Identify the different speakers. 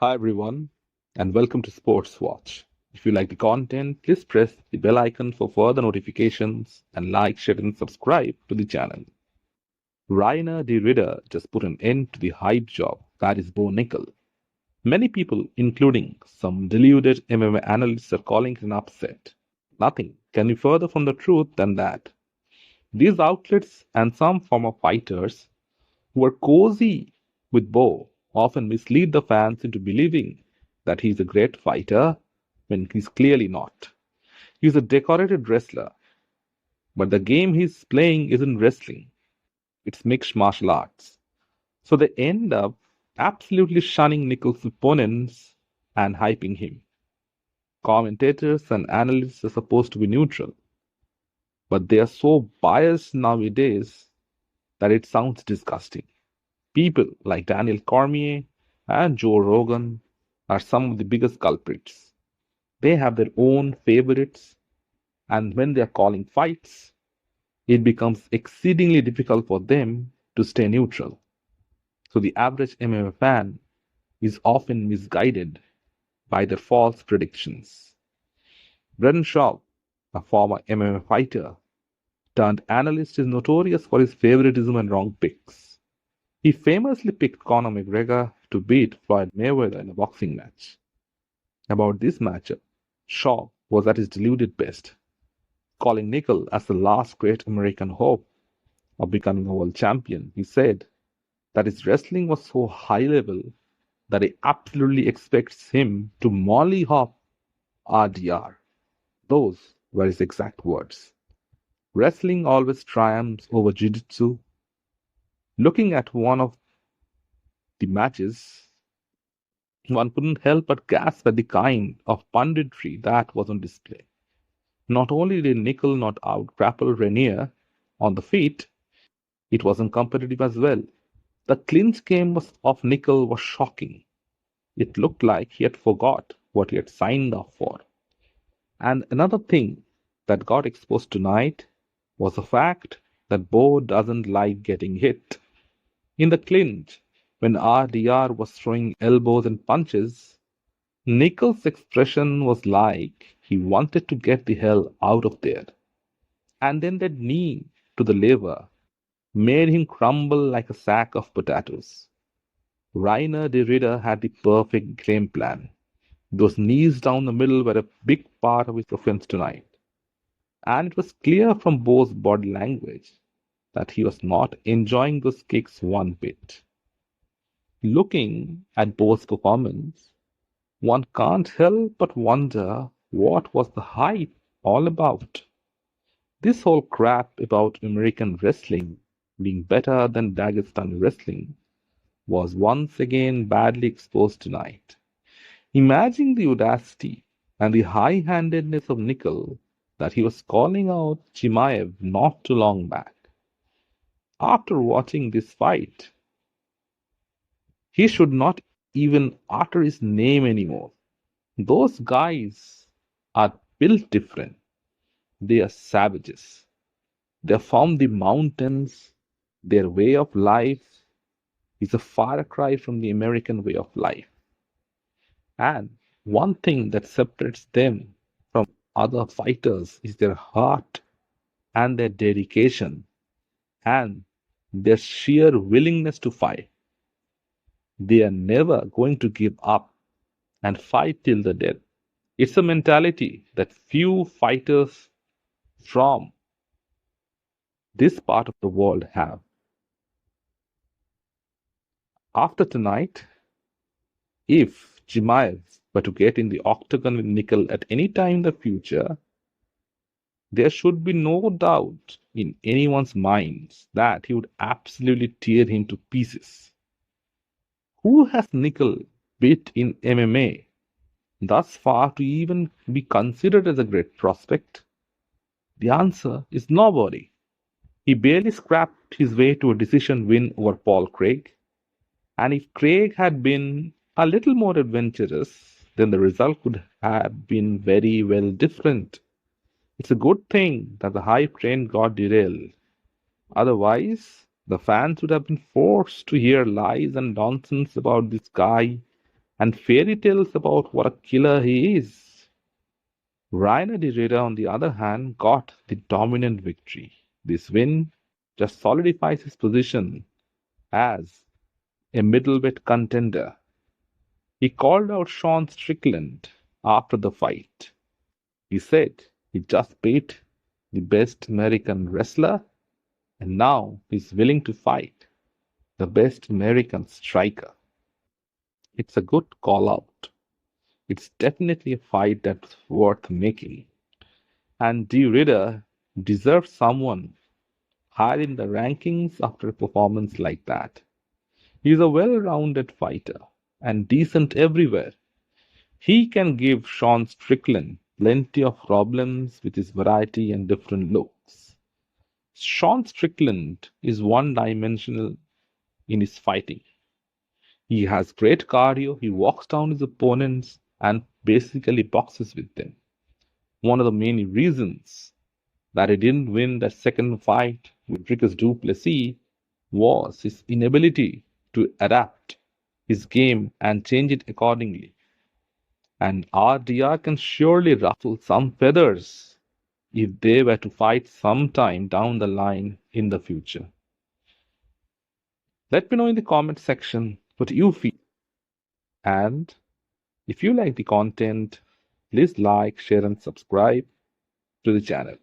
Speaker 1: Hi everyone, and welcome to Sports Watch. If you like the content, please press the bell icon for further notifications and like, share, and subscribe to the channel. Reinier de Ridder just put an end to the hype job that is Bo Nickal. Many people, including some deluded MMA analysts, are calling it an upset. Nothing can be further from the truth than that. These outlets and some former fighters who are cozy with Bo often mislead the fans into believing that he's a great fighter when he's clearly not. He's a decorated wrestler, but the game he's playing isn't wrestling, it's mixed martial arts. So they end up absolutely shunning Nickal's opponents and hyping him. Commentators and analysts are supposed to be neutral, but they are so biased nowadays that it sounds disgusting. People like Daniel Cormier and Joe Rogan are some of the biggest culprits. They have their own favorites, and when they are calling fights, it becomes exceedingly difficult for them to stay neutral. So the average MMA fan is often misguided by their false predictions. Brendan Schaub, a former MMA fighter turned analyst, is notorious for his favoritism and wrong picks. He famously picked Conor McGregor to beat Floyd Mayweather in a boxing match. About this matchup, Shaw was at his deluded best, calling Nickal as the last great American hope of becoming a world champion. He said that his wrestling was so high level that he absolutely expects him to mollywhop RDR. Those were his exact words. Wrestling always triumphs over jiu-jitsu. Looking at one of the matches, one couldn't help but gasp at the kind of punditry that was on display. Not only did Nickal not out-grapple Reinier on the feet, it wasn't competitive as well. The clinch game of Nickal was shocking. It looked like he had forgot what he had signed up for. And another thing that got exposed tonight was the fact that Bo doesn't like getting hit. In the clinch, when RDR was throwing elbows and punches, Nickal's expression was like he wanted to get the hell out of there. And then that knee to the liver made him crumble like a sack of potatoes. Reinier de Ridder had the perfect game plan. Those knees down the middle were a big part of his offense tonight, and it was clear from Bo's body language that he was not enjoying those kicks one bit. Looking at Bo's performance, one can't help but wonder what was the hype all about. This whole crap about American wrestling being better than Dagestani wrestling was once again badly exposed tonight. Imagine the audacity and the high-handedness of Nickel that he was calling out Chimaev not too long back. After watching this fight, he should not even utter his name anymore. Those guys are built different. They are savages. They have found the mountains. Their way of life is a far cry from the American way of life. And one thing that separates them from other fighters is their heart and their dedication and their sheer willingness to fight. They are never going to give up and fight till the death. It's a mentality that few fighters from this part of the world have. After tonight, if Chimaev were to get in the octagon with Nickel at any time in the future, there should be no doubt in anyone's minds that he would absolutely tear him to pieces. Who has Nickel beat in MMA thus far to even be considered as a great prospect? The answer is nobody. He barely scrapped his way to a decision win over Paul Craig, and if Craig had been a little more adventurous, then the result could have been very well different. It's a good thing that the hype train got derailed. Otherwise, the fans would have been forced to hear lies and nonsense about this guy and fairy tales about what a killer he is. Reinier de Ridder, on the other hand, got the dominant victory. This win just solidifies his position as a middleweight contender. He called out Sean Strickland after the fight. He said he just beat the best American wrestler and now he's willing to fight the best American striker. It's a good call out. It's definitely a fight that's worth making. And De Ridder deserves someone higher in the rankings after a performance like that. He's a well rounded fighter and decent everywhere. He can give Sean Strickland plenty of problems with his variety and different looks. Sean Strickland is one dimensional in his fighting. He has great cardio, he walks down his opponents and basically boxes with them. One of the main reasons that he didn't win that second fight with Ricus du Plessis was his inability to adapt his game and change it accordingly. And RDR can surely ruffle some feathers if they were to fight sometime down the line in the future. Let me know in the comment section what you feel. And if you like the content, please like, share, and subscribe to the channel.